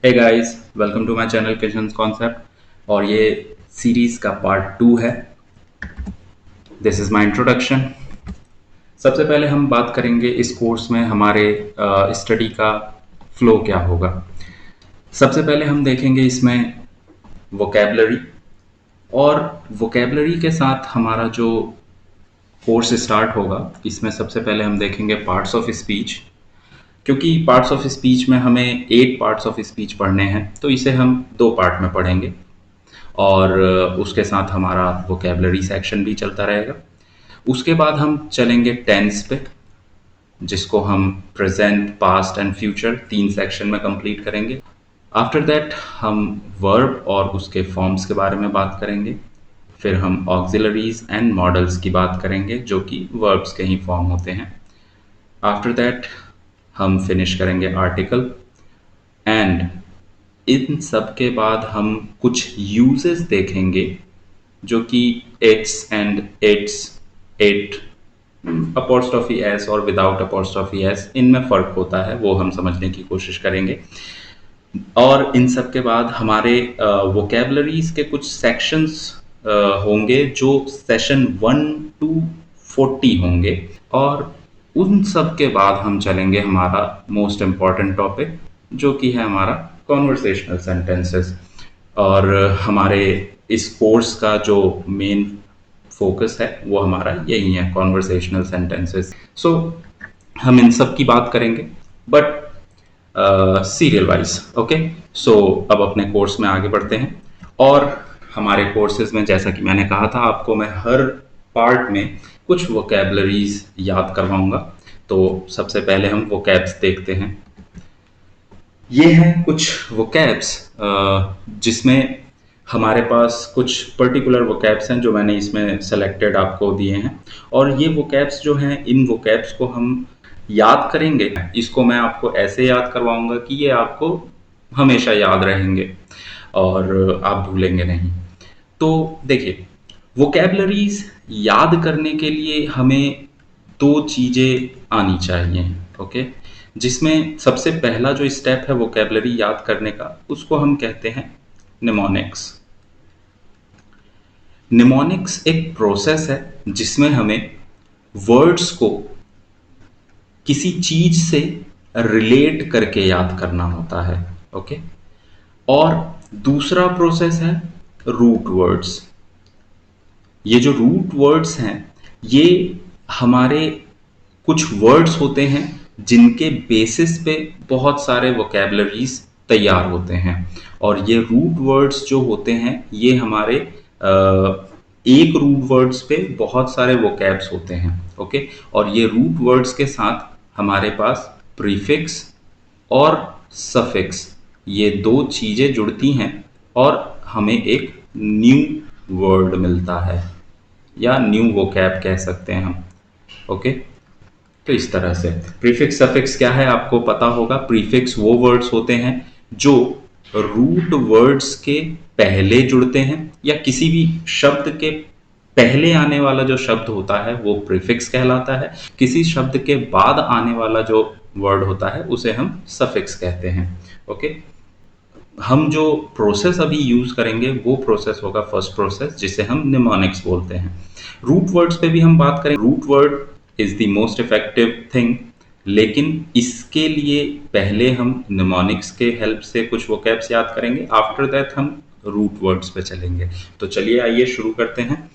Hey guys, welcome to my channel kitchens concept. और ये series का पार्ट 2 है। This is my introduction. सबसे पहले हम बात करेंगे इस कोर्स में हमारे स्टडी का फ्लो क्या होगा। सबसे पहले हम देखेंगे इसमें वोकेबलरी, और वोकेबलरी के साथ हमारा जो कोर्स स्टार्ट होगा इसमें सबसे पहले हम देखेंगे पार्ट्स ऑफ स्पीच। क्योंकि पार्ट्स ऑफ स्पीच में हमें 8 पार्ट्स ऑफ स्पीच पढ़ने हैं, तो इसे हम 2 पार्ट में पढ़ेंगे। और उसके साथ हमारा वोकेबलरी सेक्शन भी चलता रहेगा। उसके बाद हम चलेंगे टेंस पे, जिसको हम present, past and future 3 section में कंप्लीट करेंगे। आफ्टर दैट हम वर्ब और उसके फॉर्म्स के बारे में बात करेंगे। फिर हम ऑक्सिलरीज एंड मॉडल्स की बात करेंगे, जो कि वर्ब्स के ही फॉर्म होते हैं। आफ्टर दैट हम फिनिश करेंगे आर्टिकल। एंड इन सब के बाद हम कुछ यूजेस देखेंगे, जो कि it's and it's, it, apostrophe S और विदाउट अपॉस्ट्रोफी एस, इनमें फ़र्क होता है, वो हम समझने की कोशिश करेंगे। और इन सब के बाद हमारे वोकेबलरीज के कुछ सेक्शंस होंगे, जो सेशन 1 to 40 होंगे। और उन सब के बाद हम चलेंगे हमारा मोस्ट इम्पॉर्टेंट टॉपिक, जो कि है हमारा कॉन्वर्सेशनल सेंटेंसेस। और हमारे इस कोर्स का जो मेन फोकस है वो हमारा यही है, कॉन्वर्सेशनल सेंटेंसेस। सो हम इन सब की बात करेंगे, बट सीरियल वाइज। ओके, सो अब अपने कोर्स में आगे बढ़ते हैं। और हमारे कोर्सेज में, जैसा कि मैंने कहा था आपको, मैं हर पार्ट में कुछ वोकेबलरीज याद करवाऊंगा। तो सबसे पहले हम वोकैब्स देखते हैं। ये हैं कुछ वोकैब्स जिसमें हमारे पास कुछ पर्टिकुलर वोकैब्स हैं जो मैंने इसमें सेलेक्टेड आपको दिए हैं। और ये वोकैब्स जो हैं, इन वोकैब्स को हम याद करेंगे। इसको मैं आपको ऐसे याद करवाऊंगा कि ये आपको हमेशा याद रहेंगे और आप भूलेंगे नहीं। तो देखिए, वोकैबलरीज याद करने के लिए हमें 2 चीज़ें आनी चाहिए। ओके, जिसमें सबसे पहला जो स्टेप है वोकैबलरी याद करने का, उसको हम कहते हैं निमोनिक्स। निमोनिक्स एक प्रोसेस है जिसमें हमें वर्ड्स को किसी चीज से रिलेट करके याद करना होता है। ओके, और दूसरा प्रोसेस है रूट वर्ड्स। ये जो रूट वर्ड्स हैं, ये हमारे कुछ वर्ड्स होते हैं जिनके बेसिस पे बहुत सारे वोकैबलरीज तैयार होते हैं। और ये रूट वर्ड्स जो होते हैं, ये हमारे एक रूट वर्ड्स पे बहुत सारे वोकैब्स होते हैं। ओके, और ये रूट वर्ड्स के साथ हमारे पास प्रीफिक्स और सफिक्स, ये 2 चीज़ें जुड़ती हैं और हमें एक न्यू वर्ड मिलता है, या न्यू वोकैब कह सकते हैं हम। ओके, तो इस तरह से प्रीफिक्स सफिक्स क्या है आपको पता होगा। प्रीफिक्स वो वर्ड्स होते हैं जो रूट वर्ड्स के पहले जुड़ते हैं, या किसी भी शब्द के पहले आने वाला जो शब्द होता है वो प्रीफिक्स कहलाता है। किसी शब्द के बाद आने वाला जो वर्ड होता है उसे हम सफिक्स कहते हैं। ओके, हम जो प्रोसेस अभी यूज करेंगे वो प्रोसेस होगा फर्स्ट प्रोसेस, जिसे हम निमोनिक्स बोलते हैं। रूट वर्ड्स पे भी हम बात करें। Root word is the most effective thing, लेकिन इसके लिए पहले हम निमोनिक्स के हेल्प से कुछ वोकैब्स याद करेंगे। आफ्टर दैट हम रूट वर्ड्स पे चलेंगे। तो चलिए आइए शुरू करते हैं।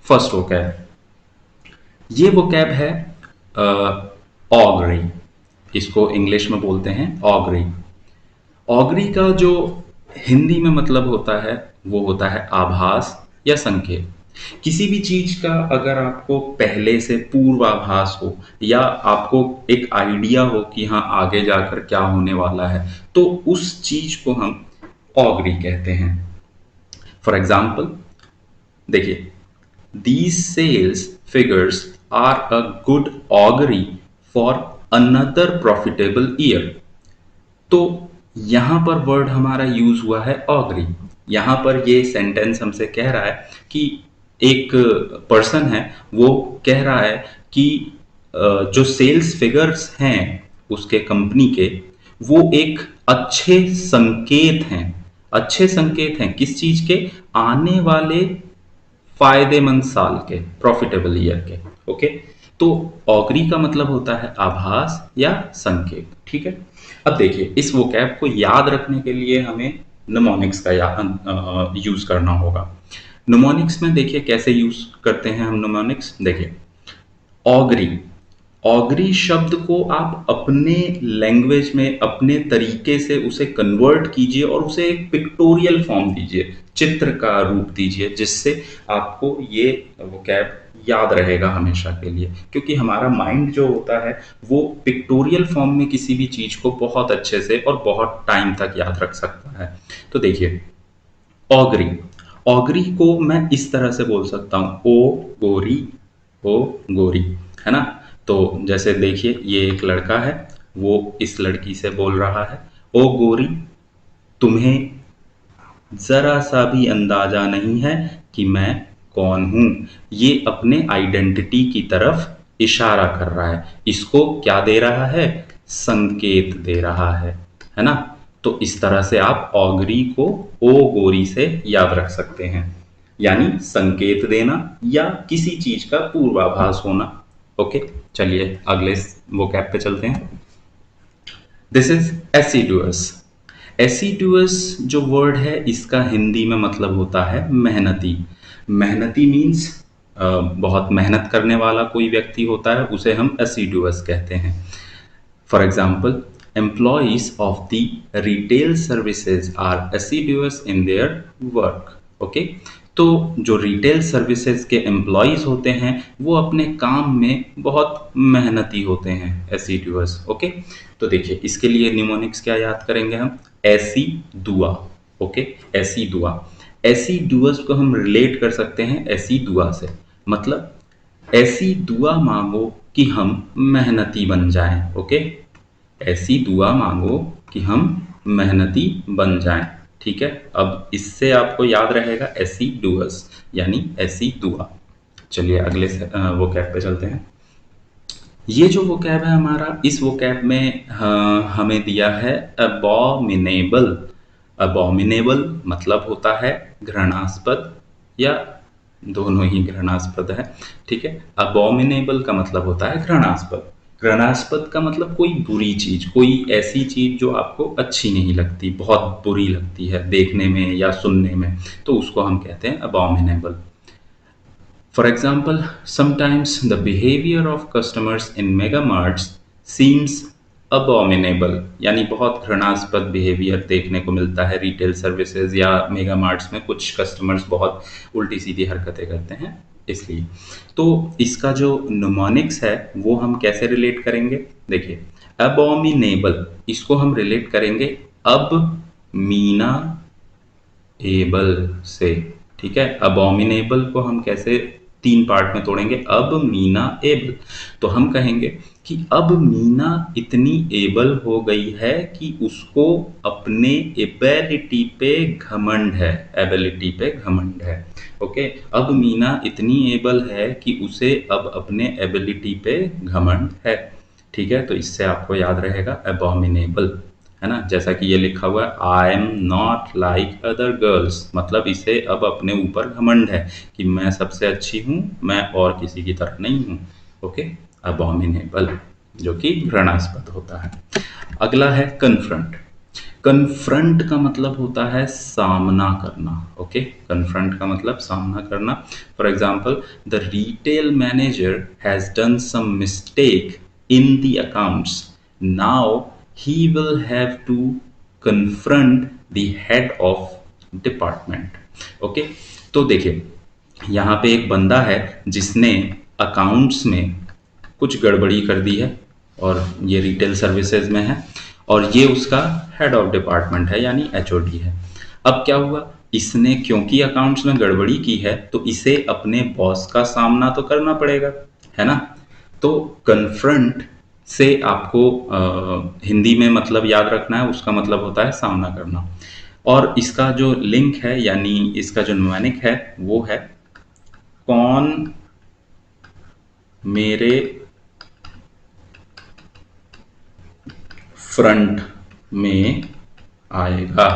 फर्स्ट वोकैब, ये वोकैब है ऑगरी। इसको इंग्लिश में बोलते हैं ऑगरी। ऑगरी का जो हिंदी में मतलब होता है वो होता है आभास या संकेत। किसी भी चीज का अगर आपको पहले से पूर्वाभास हो, या आपको एक आइडिया हो कि हाँ आगे जाकर क्या होने वाला है, तो उस चीज को हम ऑगरी कहते हैं। फॉर एग्जाम्पल देखिए, these sales figures are a good augury for another profitable year। तो यहां पर वर्ड हमारा यूज हुआ है ऑगरी। यहां पर ये सेंटेंस हमसे कह रहा है कि एक पर्सन है, वो कह रहा है कि जो सेल्स फिगर्स हैं उसके कंपनी के, वो एक अच्छे संकेत हैं, अच्छे संकेत हैं किस चीज के? आने वाले फायदेमंद साल के, प्रॉफिटेबल ईयर के। ओके, तो ऑगरी का मतलब होता है आभास या संकेत। ठीक है, अब देखिए इस वोकैब को याद रखने के लिए हमें निमोनिक्स का यूज करना होगा। निमोनिक्स में देखिए कैसे यूज करते हैं हम निमोनिक्स। देखिए ऑगरी, ऑगरी शब्द को आप अपने लैंग्वेज में अपने तरीके से उसे कन्वर्ट कीजिए और उसे एक पिक्टोरियल फॉर्म दीजिए, चित्र का रूप दीजिए, जिससे आपको ये वोकैब याद रहेगा हमेशा के लिए। क्योंकि हमारा माइंड जो होता है वो पिक्टोरियल फॉर्म में किसी भी चीज को बहुत अच्छे से और बहुत टाइम तक याद रख सकता है। तो देखिए ऑगरी, ऑगरी को मैं इस तरह से बोल सकता हूँ, ओ गोरी, ओ गोरी, है ना। तो जैसे देखिए ये एक लड़का है, वो इस लड़की से बोल रहा है, ओ गोरी, तुम्हें जरा सा भी अंदाजा नहीं है कि मैं कौन हूं। ये अपने आइडेंटिटी की तरफ इशारा कर रहा है। इसको क्या दे रहा है? संकेत दे रहा है ना। तो इस तरह से आप ऑगरी को ओ गोरी से याद रख सकते हैं, यानी संकेत देना या किसी चीज का पूर्वाभास होना। ओके, चलिए अगले वोकैब पे चलते हैं। This is एसिडुअस। एसिडुअस जो वर्ड है इसका हिंदी में मतलब होता है मेहनती। मेहनती मीन्स बहुत मेहनत करने वाला कोई व्यक्ति होता है, उसे हम एसिडुअस कहते हैं। For example, employees of the retail services are assiduous in their work. Okay, तो जो रिटेल सर्विसेज के एम्प्लॉइज होते हैं वो अपने काम में बहुत मेहनती होते हैं, एसिडुअस। ओके, तो देखिए इसके लिए निमोनिक्स क्या याद करेंगे हम? ऐसी दुआ। ओके, ऐसी दुआ, ऐसी डुअस को हम रिलेट कर सकते हैं ऐसी दुआ से। मतलब ऐसी दुआ मांगो कि हम मेहनती बन जाएं। ओके, ऐसी दुआ मांगो कि हम मेहनती बन जाएं। ठीक है, अब इससे आपको याद रहेगा ऐसी डुअस, यानी ऐसी दुआ। चलिए अगले वोकैब पे चलते हैं। ये जो वोकैब है हमारा, इस वोकैब में हमें दिया है अबॉमिनेबल। अबॉमिनेबल मतलब होता है घृणास्पद, या दोनों ही घृणास्पद है। ठीक है, अबॉमिनेबल का मतलब होता है घृणास्पद। घृणास्पद का मतलब कोई बुरी चीज, कोई ऐसी चीज जो आपको अच्छी नहीं लगती, बहुत बुरी लगती है देखने में या सुनने में, तो उसको हम कहते हैं अबॉमिनेबल। For example, sometimes the behavior of customers in mega marts seems abominable, यानी बहुत घृणास्पद बिहेवियर देखने को मिलता है रिटेल सर्विसेज या मेगा मार्ट्स में। कुछ कस्टमर्स बहुत उल्टी सीधी हरकतें करते हैं, इसलिए। तो इसका जो निमोनिक्स है वो हम कैसे रिलेट करेंगे? देखिए अबॉमिनेबल, इसको हम रिलेट करेंगे अब मीना एबल से। ठीक है, अबॉमिनेबल को हम कैसे तीन पार्ट में तोड़ेंगे? अब मीना एबल, तो हम कहेंगे कि अब मीना इतनी एबल हो गई है कि उसको अपने एबिलिटी पे घमंड है, एबिलिटी पे घमंड है। ओके, अब मीना इतनी एबल है कि उसे अब अपने एबिलिटी पे घमंड है। ठीक है, तो इससे आपको याद रहेगा अबॉमिनेबल, है ना। जैसा कि ये लिखा हुआ है, I am not like other girls, मतलब इसे अब अपने ऊपर घमंड है कि मैं सबसे अच्छी हूँ, मैं और किसी की तरह नहीं हूँ। ओके, अबॉमिनेबल जो कि घृणास्पद होता है। अगला है कन्फ्रंट। कन्फ्रंट का मतलब होता है सामना करना। ओके, कन्फ्रंट का मतलब सामना करना। For example, the retail manager has done some mistake in the accounts, now he will have to confront the head of department। Okay, तो देखिए यहाँ पे एक बंदा है जिसने अकाउंट्स में कुछ गड़बड़ी कर दी है, और ये रिटेल सर्विसेज में है, और ये उसका हेड ऑफ डिपार्टमेंट है, यानी एचओडी है। अब क्या हुआ, इसने क्योंकि अकाउंट्स में गड़बड़ी की है तो इसे अपने बॉस का सामना तो करना पड़ेगा, है ना। तो कन्फ्रंट से आपको हिंदी में मतलब याद रखना है, उसका मतलब होता है सामना करना। और इसका जो लिंक है, यानी इसका जो न्यूमेनिक है वो है कौन मेरे फ्रंट में आएगा।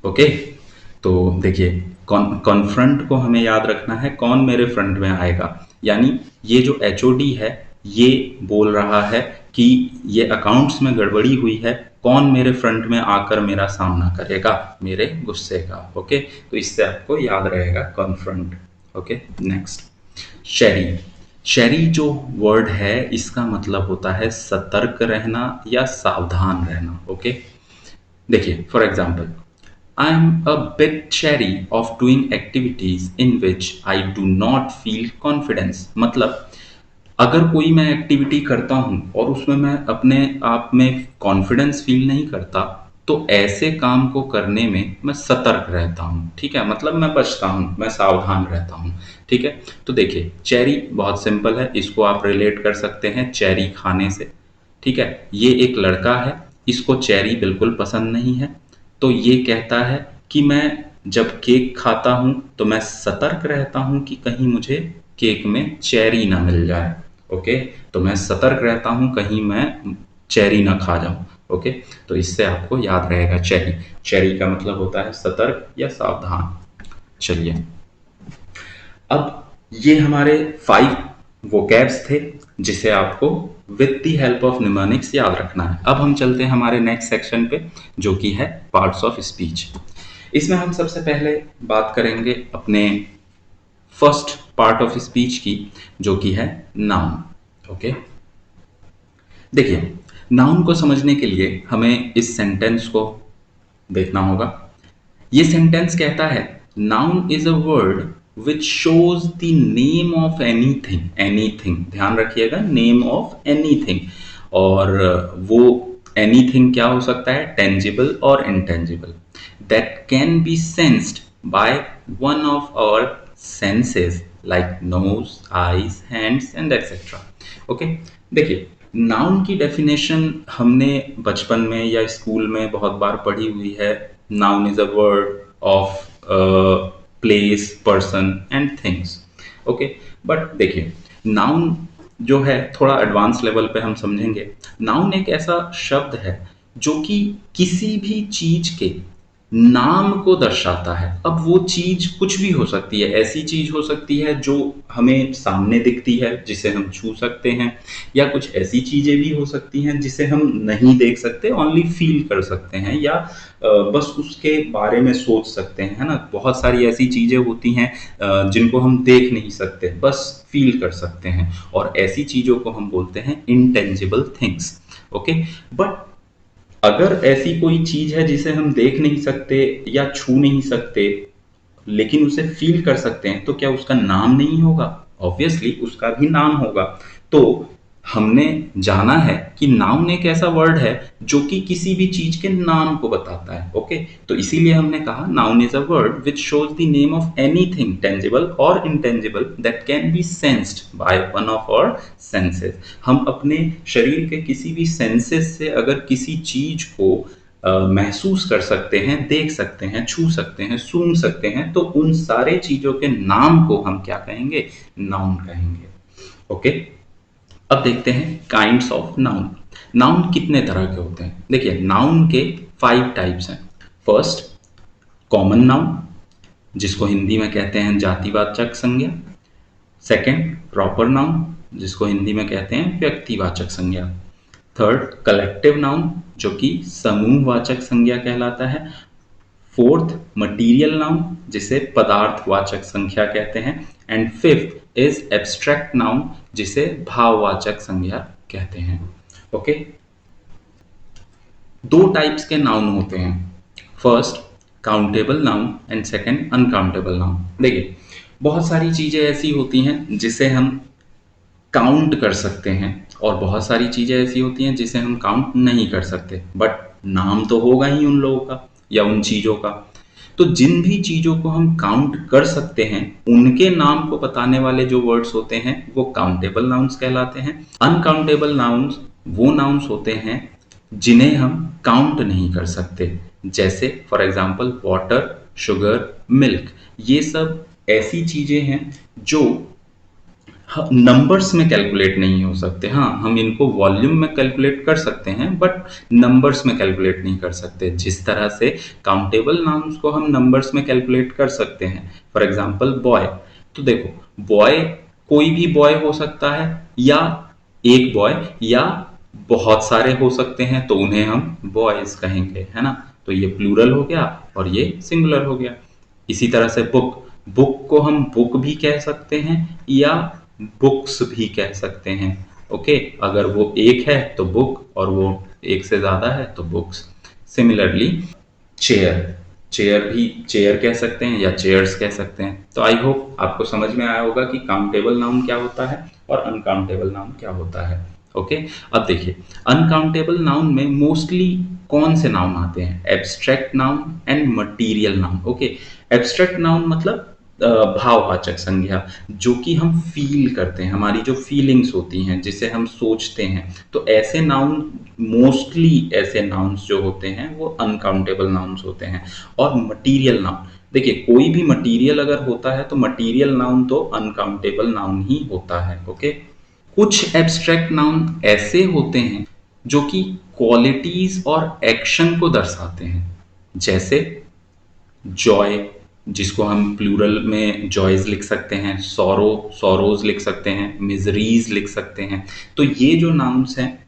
ओके, तो देखिए कॉन्फ्रंट को हमें याद रखना है, कौन मेरे फ्रंट में आएगा, यानी ये जो एचओडी है ये बोल रहा है कि ये अकाउंट्स में गड़बड़ी हुई है, कौन मेरे फ्रंट में आकर मेरा सामना करेगा मेरे गुस्से का। ओके, तो इससे आपको याद रहेगा कॉन्फ्रंट। ओके, नेक्स्ट शेरी। शेरी जो वर्ड है इसका मतलब होता है सतर्क रहना या सावधान रहना। ओके, देखिए for example, I am a bit chary of doing activities in which I do not feel confidence। मतलब अगर कोई मैं एक्टिविटी करता हूँ और उसमें मैं अपने आप में कॉन्फिडेंस फील नहीं करता, तो ऐसे काम को करने में मैं सतर्क रहता हूँ। ठीक है, मतलब मैं बचता हूँ, मैं सावधान रहता हूँ। ठीक है, तो देखिए चेरी बहुत सिंपल है, इसको आप रिलेट कर सकते हैं चेरी खाने से। ठीक है, ये एक लड़का है, इसको चेरी बिल्कुल पसंद नहीं है, तो ये कहता है कि मैं जब केक खाता हूँ तो मैं सतर्क रहता हूँ कि कहीं मुझे केक में चेरी ना मिल जाए। ओके, तो मैं सतर्क रहता हूँ कहीं मैं चेरी ना खा जाऊं। ओके, तो इससे आपको याद रहेगा चेरी। चेरी का मतलब होता है सतर्क या सावधान। चलिए, अब ये हमारे 5 वोकैब्स थे जिसे आपको with the help of mnemonics याद रखना है। अब हम चलते हैं हमारे नेक्स्ट सेक्शन पे जो कि है पार्ट्स ऑफ स्पीच। इसमें हम सबसे पहले बात करेंगे अपने फर्स्ट पार्ट ऑफ स्पीच की जो कि है नाउन। ओके, देखिए नाउन को समझने के लिए हमें इस सेंटेंस को देखना होगा। ये सेंटेंस कहता है noun is a word which shows the name of anything. Anything ध्यान रखिएगा, नेम ऑफ एनीथिंग। और वो एनीथिंग क्या हो सकता है, टेंजिबल और intangible, that can be sensed by one of our senses like nose, eyes, hands and etcetera. Okay, देखिए नाउन की डेफिनेशन हमने बचपन में या स्कूल में बहुत बार पढ़ी हुई है। Noun is a word of place, person and things. Okay, but देखिए नाउन जो है थोड़ा एडवांस लेवल पे हम समझेंगे। नाउन एक ऐसा शब्द है जो कि किसी भी चीज के नाम को दर्शाता है। अब वो चीज कुछ भी हो सकती है, ऐसी चीज हो सकती है जो हमें सामने दिखती है जिसे हम छू सकते हैं, या कुछ ऐसी चीजें भी हो सकती हैं जिसे हम नहीं देख सकते, ओनली फील कर सकते हैं, या बस उसके बारे में सोच सकते हैं, है ना। बहुत सारी ऐसी चीजें होती हैं जिनको हम देख नहीं सकते, बस फील कर सकते हैं, और ऐसी चीजों को हम बोलते हैं इंटेंजिबल थिंग्स। ओके, बट अगर ऐसी कोई चीज है जिसे हम देख नहीं सकते या छू नहीं सकते लेकिन उसे फील कर सकते हैं, तो क्या उसका नाम नहीं होगा? ऑब्वियसली उसका भी नाम होगा। तो हमने जाना है कि नाउन एक ऐसा वर्ड है जो कि किसी भी चीज के नाम को बताता है। ओके, तो इसीलिए हमने कहा noun is a word which shows the name of anything tangible और intangible that can be sensed by one of our senses. हम अपने शरीर के किसी भी सेंसेस से अगर किसी चीज को महसूस कर सकते हैं, देख सकते हैं, छू सकते हैं, सूंघ सकते हैं, तो उन सारे चीजों के नाम को हम क्या कहेंगे, नाउन कहेंगे। ओके, अब देखते हैं काइंड्स ऑफ नाउन। नाउन कितने तरह के होते हैं? देखिए नाउन के 5 टाइप्स हैं। फर्स्ट कॉमन नाउन, जिसको हिंदी में कहते हैं जातिवाचक संज्ञा। सेकंड प्रॉपर नाउन, जिसको हिंदी में कहते हैं व्यक्तिवाचक संज्ञा। थर्ड कलेक्टिव नाउन, जो कि समूहवाचक संज्ञा कहलाता है। फोर्थ मटीरियल नाउन, जिसे पदार्थवाचक संख्या कहते हैं। And fifth is abstract noun, जिसे भाववाचक संज्ञा कहते हैं। ओके, 2 टाइप्स के नाउन होते हैं। First countable noun and second uncountable noun. देखिए बहुत सारी चीजें ऐसी होती हैं जिसे हम काउंट कर सकते हैं, और बहुत सारी चीजें ऐसी होती हैं जिसे हम काउंट नहीं कर सकते, बट नाम तो होगा ही उन लोगों का या उन चीजों का। तो जिन भी चीजों को हम काउंट कर सकते हैं उनके नाम को बताने वाले जो वर्ड्स होते हैं वो काउंटेबल नाउन्स कहलाते हैं। अनकाउंटेबल नाउन्स वो नाउन्स होते हैं जिन्हें हम काउंट नहीं कर सकते, जैसे for example water, sugar, milk. ये सब ऐसी चीजें हैं जो नंबर्स में कैलकुलेट नहीं हो सकते। हाँ, हम इनको वॉल्यूम में कैलकुलेट कर सकते हैं बट नंबर्स में कैलकुलेट नहीं कर सकते। जिस तरह से काउंटेबल नाउन्स को हम नंबर्स में कैलकुलेट कर सकते हैं, फॉर एग्जांपल बॉय। तो देखो, बॉय कोई भी बॉय हो सकता है, या एक बॉय, या बहुत सारे हो सकते हैं, तो उन्हें हम बॉयज कहेंगे, है ना। तो ये प्लूरल हो गया और ये सिंगुलर हो गया। इसी तरह से बुक, बुक को हम बुक भी कह सकते हैं या बुक्स भी कह सकते हैं। ओके, अगर वो एक है तो बुक और वो एक से ज्यादा है तो बुक्स। सिमिलरली चेयर, चेयर भी चेयर कह सकते हैं या चेयर्स कह सकते हैं। तो आई होप आपको समझ में आया होगा कि काउंटेबल नाउन क्या होता है और अनकाउंटेबल नाउन क्या होता है। ओके, अब देखिए, अनकाउंटेबल नाउन में मोस्टली कौन से नाउन आते हैं? Abstract noun and material noun. Okay, abstract noun मतलब भाववाचक संज्ञा, जो कि हम फील करते हैं, हमारी जो फीलिंग्स होती हैं, जिसे हम सोचते हैं। तो ऐसे नाउन, मोस्टली ऐसे नाउन्स जो होते हैं वो अनकाउंटेबल नाउन्स होते हैं। और मटीरियल नाउन, देखिए कोई भी मटीरियल अगर होता है तो मटीरियल नाउन तो अनकाउंटेबल नाउन ही होता है। ओके, कुछ एब्स्ट्रैक्ट नाउन ऐसे होते हैं जो कि क्वालिटीज और एक्शन को दर्शाते हैं, जैसे जॉय, जिसको हम प्लूरल में जॉयज लिख सकते हैं, सॉरो, सॉरोज लिख सकते हैं, मिजरीज लिख सकते हैं। तो ये जो नाउन्स हैं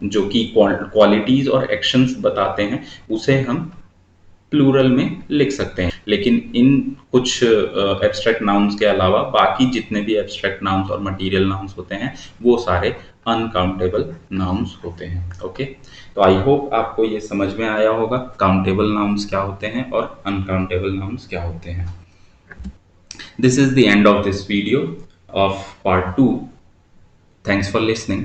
जो कि क्वालिटीज और एक्शंस बताते हैं, उसे हम प्लूरल में लिख सकते हैं। लेकिन इन कुछ एब्स्ट्रैक्ट नाउन्स के अलावा बाकी जितने भी एब्स्ट्रैक्ट नाउन्स और मटेरियल नाउन्स होते हैं वो सारे अनकाउंटेबल नाउन्स होते हैं। ओके, तो आई होप आपको ये समझ में आया होगा काउंटेबल नाउन्स क्या होते हैं और अनकाउंटेबल नाउन्स क्या होते हैं। This is the end of this video of part 2। Thanks for listening.